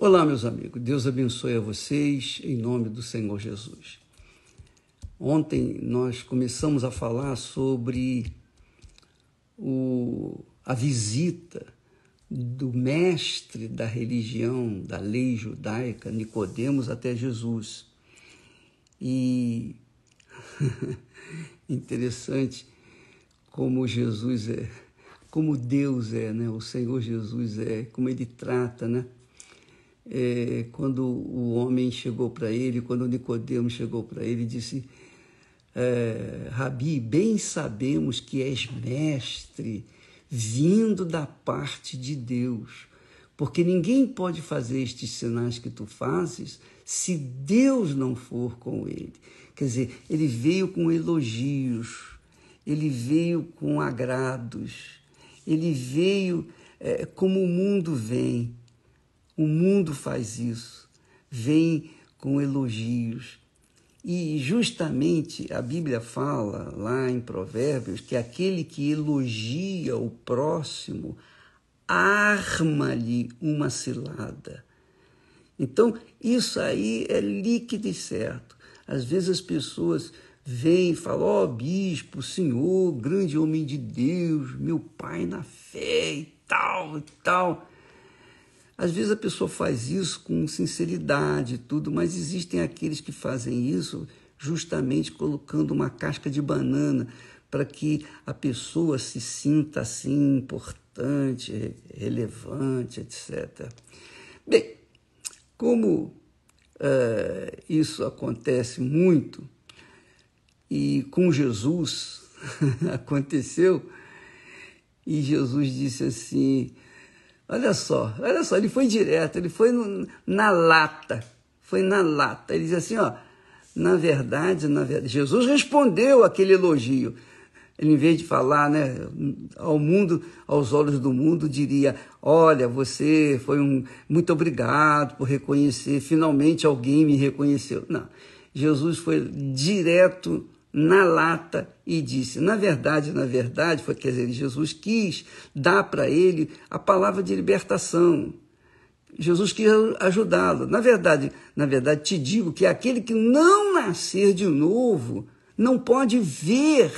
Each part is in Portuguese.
Olá, meus amigos. Deus abençoe a vocês em nome do Senhor Jesus. Ontem nós começamos a falar sobre a visita do mestre da religião, da lei judaica, Nicodemos, até Jesus. E interessante como Jesus é, como Deus é, né? O Senhor Jesus é, como Ele trata, né? Quando o homem chegou para ele, quando Nicodemos chegou para ele, disse: Rabi, bem sabemos que és mestre, vindo da parte de Deus, porque ninguém pode fazer estes sinais que tu fazes se Deus não for com ele. Quer dizer, ele veio com elogios, ele veio com agrados, ele veio como o mundo vem. O mundo faz isso, vem com elogios. E justamente a Bíblia fala lá em Provérbios que aquele que elogia o próximo arma-lhe uma cilada. Então, isso aí é líquido e certo. Às vezes as pessoas vêm e falam: bispo, senhor, grande homem de Deus, meu pai na fé e tal e tal. Às vezes a pessoa faz isso com sinceridade e tudo, mas existem aqueles que fazem isso justamente colocando uma casca de banana para que a pessoa se sinta assim importante, relevante, etc. Bem, como isso acontece muito, e com Jesus aconteceu, e Jesus disse assim: Olha só, ele foi direto, ele foi na lata, Ele diz assim, na verdade, Jesus respondeu aquele elogio. Ele, em vez de falar, né, ao mundo, aos olhos do mundo, diria: olha, você foi muito obrigado por reconhecer, finalmente alguém me reconheceu. Não, Jesus foi direto na lata e disse: na verdade, quer dizer, Jesus quis dar para ele a palavra de libertação. Jesus quis ajudá-lo. Na verdade, te digo que aquele que não nascer de novo não pode ver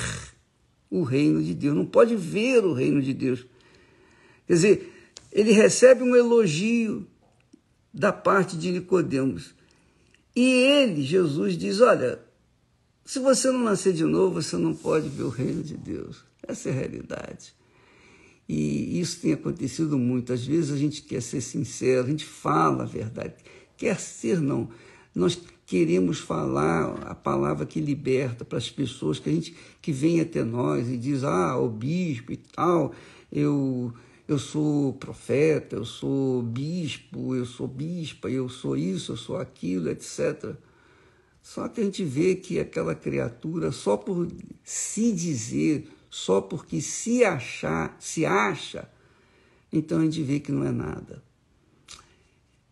o reino de Deus, não pode ver o reino de Deus. Quer dizer, ele recebe um elogio da parte de Nicodemos. E ele, Jesus, diz: olha, se você não nascer de novo, você não pode ver o reino de Deus. Essa é a realidade. E isso tem acontecido muito. Às vezes a gente quer ser sincero, a gente fala a verdade. Quer ser, não. Nós queremos falar a palavra que liberta para as pessoas que vêm até nós e diz: o bispo e tal, eu sou profeta, eu sou bispo, eu sou bispa, eu sou isso, eu sou aquilo, etc. Só que a gente vê que aquela criatura, só por se dizer, só porque se acha, então a gente vê que não é nada.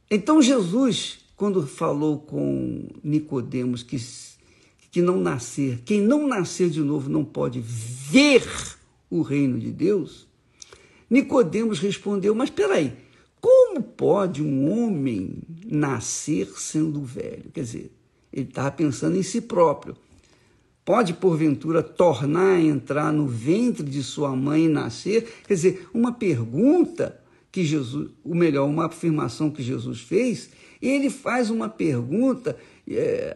Então Jesus, quando falou com Nicodemos que quem não nascer de novo não pode ver o reino de Deus, Nicodemos respondeu: mas espera aí, como pode um homem nascer sendo velho? Quer dizer, ele estava pensando em si próprio. Pode, porventura, tornar a entrar no ventre de sua mãe e nascer? Quer dizer, uma pergunta que Jesus, ou melhor, uma afirmação que Jesus fez, ele faz uma pergunta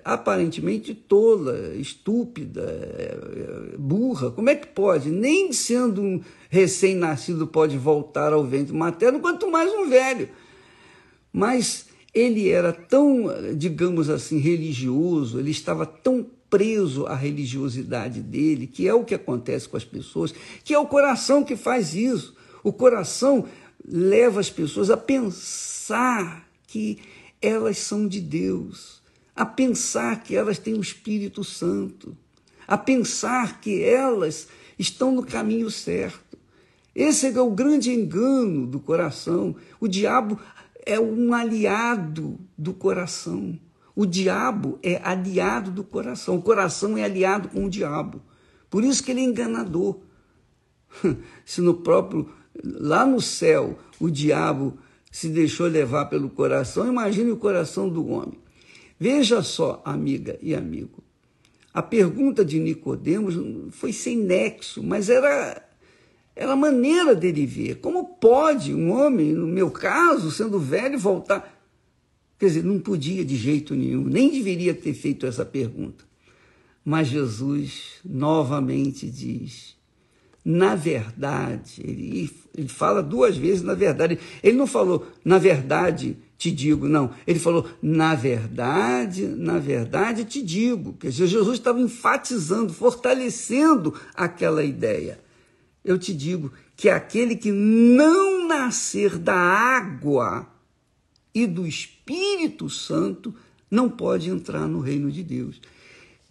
aparentemente tola, estúpida, burra. Como é que pode? Nem sendo um recém-nascido pode voltar ao ventre materno, quanto mais um velho. Mas ele era tão, digamos assim, religioso, ele estava tão preso à religiosidade dele, que é o que acontece com as pessoas, que é o coração que faz isso. O coração leva as pessoas a pensar que elas são de Deus, a pensar que elas têm o Espírito Santo, a pensar que elas estão no caminho certo. Esse é o grande engano do coração. O diabo é um aliado do coração. O diabo é aliado do coração. O coração é aliado com o diabo. Por isso que ele é enganador. Se lá no céu o diabo se deixou levar pelo coração, imagine o coração do homem. Veja só, amiga e amigo, a pergunta de Nicodemos foi sem nexo, mas era a maneira dele ver. Como pode um homem, no meu caso, sendo velho, voltar? Quer dizer, não podia de jeito nenhum, nem deveria ter feito essa pergunta. Mas Jesus novamente diz, na verdade, ele fala duas vezes na verdade. Ele não falou, na verdade te digo, não. Ele falou, na verdade te digo. Quer dizer, Jesus estava enfatizando, fortalecendo aquela ideia. Eu te digo que aquele que não nascer da água e do Espírito Santo não pode entrar no reino de Deus.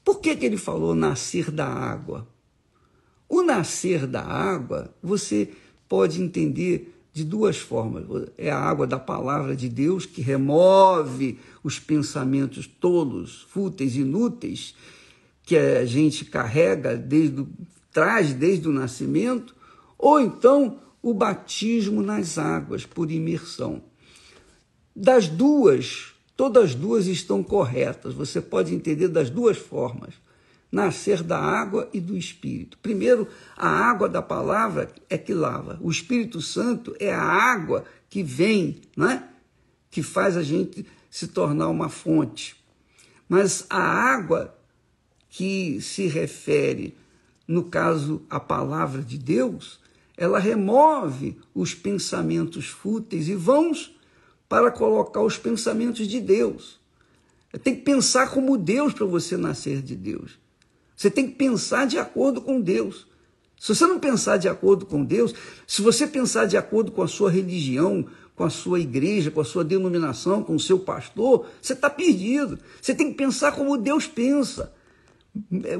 Por que ele falou nascer da água? O nascer da água, você pode entender de duas formas. É a água da palavra de Deus que remove os pensamentos tolos, fúteis, inúteis, que a gente carrega, traz desde o nascimento, ou então o batismo nas águas por imersão. Das duas, todas as duas estão corretas. Você pode entender das duas formas. Nascer da água e do Espírito. Primeiro, a água da palavra é que lava. O Espírito Santo é a água que vem, não é? Que faz a gente se tornar uma fonte. Mas a água que se refere, no caso, à palavra de Deus, ela remove os pensamentos fúteis e vãos para colocar os pensamentos de Deus. Tem que pensar como Deus para você nascer de Deus. Você tem que pensar de acordo com Deus. Se você não pensar de acordo com Deus, se você pensar de acordo com a sua religião, com a sua igreja, com a sua denominação, com o seu pastor, você está perdido. Você tem que pensar como Deus pensa.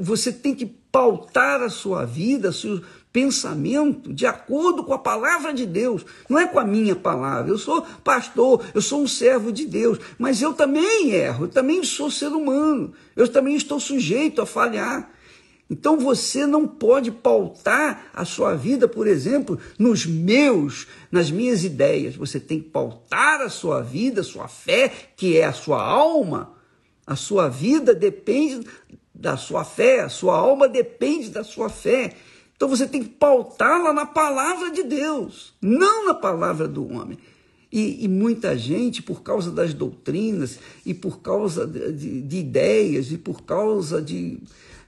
Você tem que pautar a sua vida, seu pensamento de acordo com a palavra de Deus, não é com a minha palavra. Eu sou pastor, eu sou um servo de Deus, mas eu também erro, eu também sou ser humano, eu também estou sujeito a falhar. Então você não pode pautar a sua vida, por exemplo, nas minhas ideias. Você tem que pautar a sua vida, a sua fé, que é a sua alma. A sua vida depende da sua fé, a sua alma depende da sua fé. Então você tem que pautá-la na palavra de Deus, não na palavra do homem. E muita gente, por causa das doutrinas, e por causa de ideias, e por causa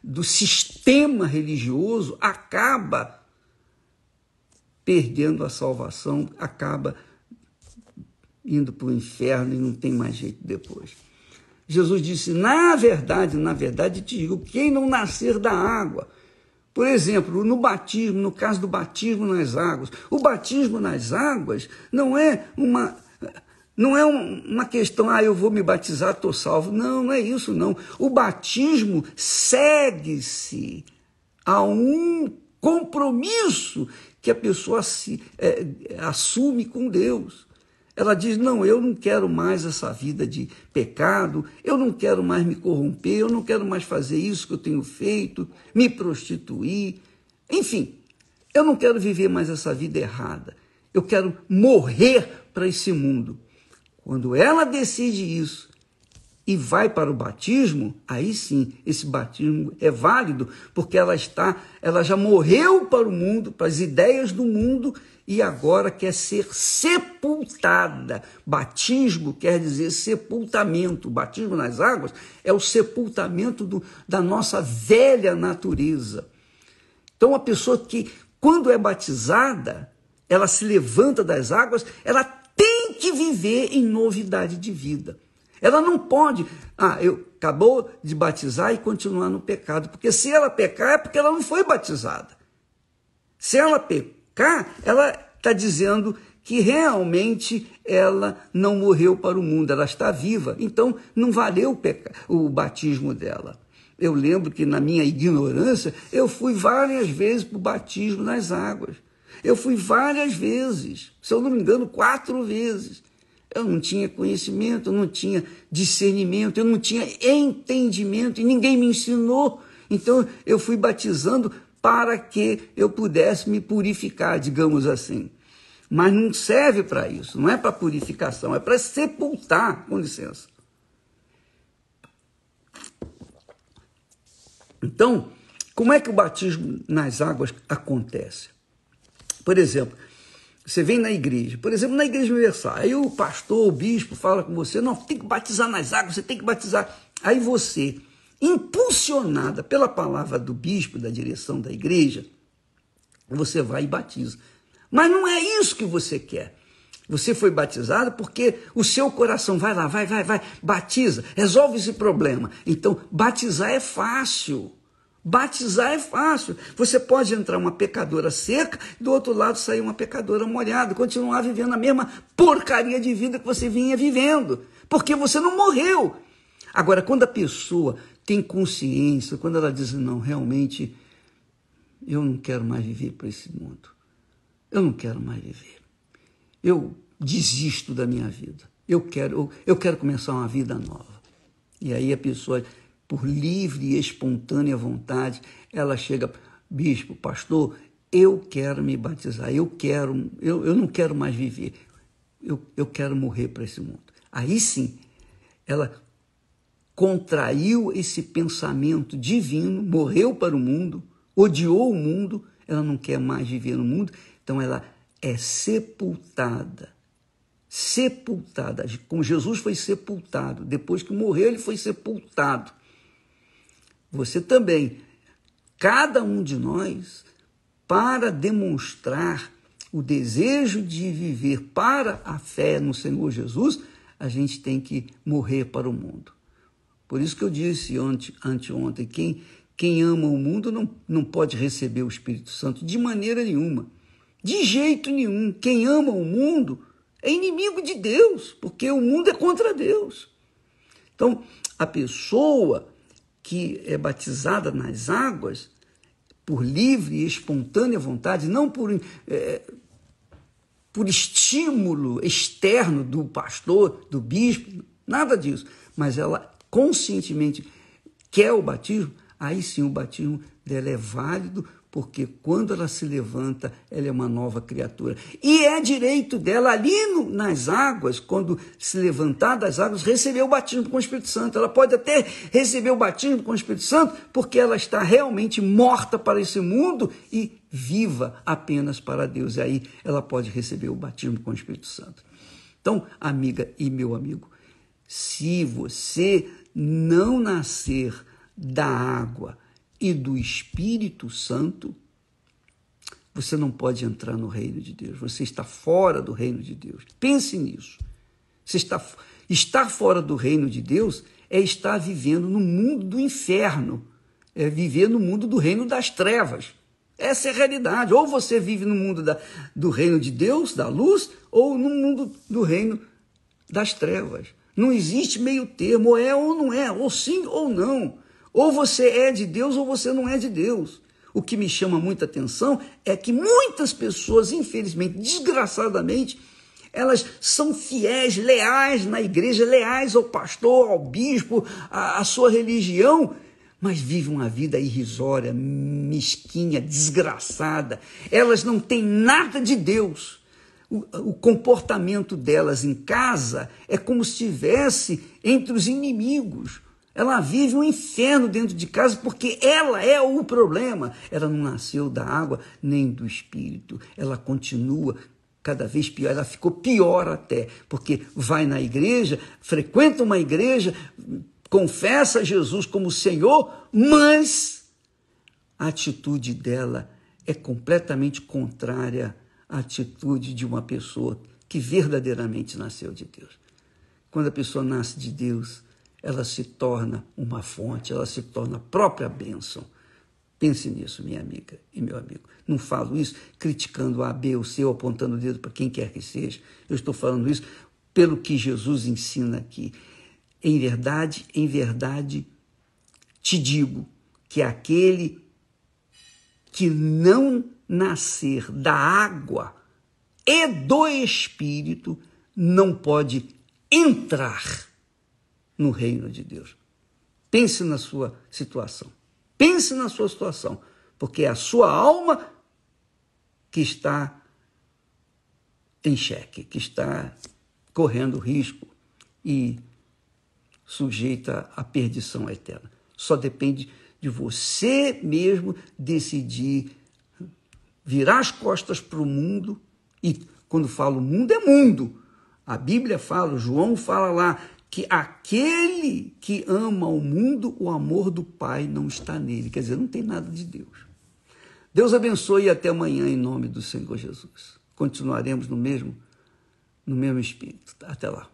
do sistema religioso, acaba perdendo a salvação, acaba indo para o inferno e não tem mais jeito depois. Jesus disse, na verdade te digo, quem não nascer da água. Por exemplo, no batismo, no caso do batismo nas águas, o batismo nas águas não é uma questão, eu vou me batizar, estou salvo. Não é isso, não. O batismo segue-se a um compromisso que a pessoa assume com Deus. Ela diz, não, eu não quero mais essa vida de pecado, eu não quero mais me corromper, eu não quero mais fazer isso que eu tenho feito, me prostituir. Enfim, eu não quero viver mais essa vida errada. Eu quero morrer para esse mundo. Quando ela decide isso e vai para o batismo, aí sim, esse batismo é válido, porque ela já morreu para o mundo, para as ideias do mundo, e agora quer ser sepultada. Batismo quer dizer sepultamento. O batismo nas águas é o sepultamento da nossa velha natureza. Então, a pessoa que, quando é batizada, ela se levanta das águas, ela tem que viver em novidade de vida. Ela não pode, acabou de batizar e continuar no pecado, porque se ela pecar é porque ela não foi batizada. Se ela pecar, ela está dizendo que realmente ela não morreu para o mundo, ela está viva, então não valeu o batismo dela. Eu lembro que na minha ignorância, eu fui várias vezes para o batismo nas águas. Eu fui várias vezes, se eu não me engano, 4 vezes. Eu não tinha conhecimento, eu não tinha discernimento, eu não tinha entendimento e ninguém me ensinou. Então eu fui batizando para que eu pudesse me purificar, digamos assim. mas não serve para isso, não é para purificação, é para sepultar, com licença. Então, como é que o batismo nas águas acontece? Por exemplo, você vem na igreja, por exemplo, na Igreja Universal, aí o pastor, o bispo fala com você, não, tem que batizar nas águas, você tem que batizar. Aí você, impulsionada pela palavra do bispo, da direção da igreja, você vai e batiza. Mas não é isso que você quer. Você foi batizado porque o seu coração vai lá, vai, batiza, resolve esse problema. Então, batizar é fácil. Batizar é fácil. Você pode entrar uma pecadora seca, do outro lado sair uma pecadora molhada, continuar vivendo a mesma porcaria de vida que você vinha vivendo, porque você não morreu. Agora, quando a pessoa tem consciência, quando ela diz, não, realmente, eu não quero mais viver para esse mundo. Eu não quero mais viver. Eu desisto da minha vida. Eu quero começar uma vida nova. E aí a pessoa, por livre e espontânea vontade, ela chega, bispo, pastor, eu quero me batizar, eu não quero mais viver, eu quero morrer para esse mundo. Aí sim, ela contraiu esse pensamento divino, morreu para o mundo, odiou o mundo, ela não quer mais viver no mundo, então ela é sepultada, como Jesus foi sepultado, depois que morreu ele foi sepultado. Você também, cada um de nós, para demonstrar o desejo de viver para a fé no Senhor Jesus, a gente tem que morrer para o mundo. Por isso que eu disse anteontem, quem ama o mundo não pode receber o Espírito Santo de maneira nenhuma, de jeito nenhum. Quem ama o mundo é inimigo de Deus, porque o mundo é contra Deus. Então, a pessoa que é batizada nas águas, por livre e espontânea vontade, não por estímulo externo do pastor, do bispo, nada disso, mas ela conscientemente quer o batismo, aí sim o batismo dela é válido, porque quando ela se levanta, ela é uma nova criatura. E é direito dela ali nas águas, quando se levantar das águas, receber o batismo com o Espírito Santo. Ela pode até receber o batismo com o Espírito Santo, porque ela está realmente morta para esse mundo e viva apenas para Deus. E aí ela pode receber o batismo com o Espírito Santo. Então, amiga e meu amigo, se você não nascer da água e do Espírito Santo, você não pode entrar no reino de Deus. Você está fora do reino de Deus. Pense nisso. Estar fora do reino de Deus é estar vivendo no mundo do inferno, é viver no mundo do reino das trevas. Essa é a realidade. Ou você vive no mundo do reino de Deus, da luz, ou no mundo do reino das trevas. Não existe meio termo, ou é ou não é, ou sim ou não. Ou você é de Deus ou você não é de Deus. O que me chama muita atenção é que muitas pessoas, infelizmente, desgraçadamente, elas são fiéis, leais na igreja, leais ao pastor, ao bispo, à sua religião, mas vivem uma vida irrisória, mesquinha, desgraçada. Elas não têm nada de Deus. O comportamento delas em casa é como se estivesse entre os inimigos. Ela vive um inferno dentro de casa porque ela é o problema. Ela não nasceu da água nem do Espírito. Ela continua cada vez pior. Ela ficou pior até, porque vai na igreja, frequenta uma igreja, confessa Jesus como Senhor, mas a atitude dela é completamente contrária à atitude de uma pessoa que verdadeiramente nasceu de Deus. Quando a pessoa nasce de Deus, ela se torna uma fonte, ela se torna a própria bênção. Pense nisso, minha amiga e meu amigo. Não falo isso criticando A, B ou C, ou apontando o dedo para quem quer que seja. Eu estou falando isso pelo que Jesus ensina aqui. Em verdade, te digo que aquele que não nascer da água e do Espírito não pode entrar no reino de Deus. Pense na sua situação. Pense na sua situação, porque é a sua alma que está em xeque, que está correndo risco e sujeita à perdição eterna. Só depende de você mesmo decidir virar as costas para o mundo, e quando falo mundo, é mundo. A Bíblia fala, João fala lá, que aquele que ama o mundo, o amor do Pai não está nele. Quer dizer, não tem nada de Deus. Deus abençoe e até amanhã em nome do Senhor Jesus. Continuaremos no mesmo espírito. Até lá.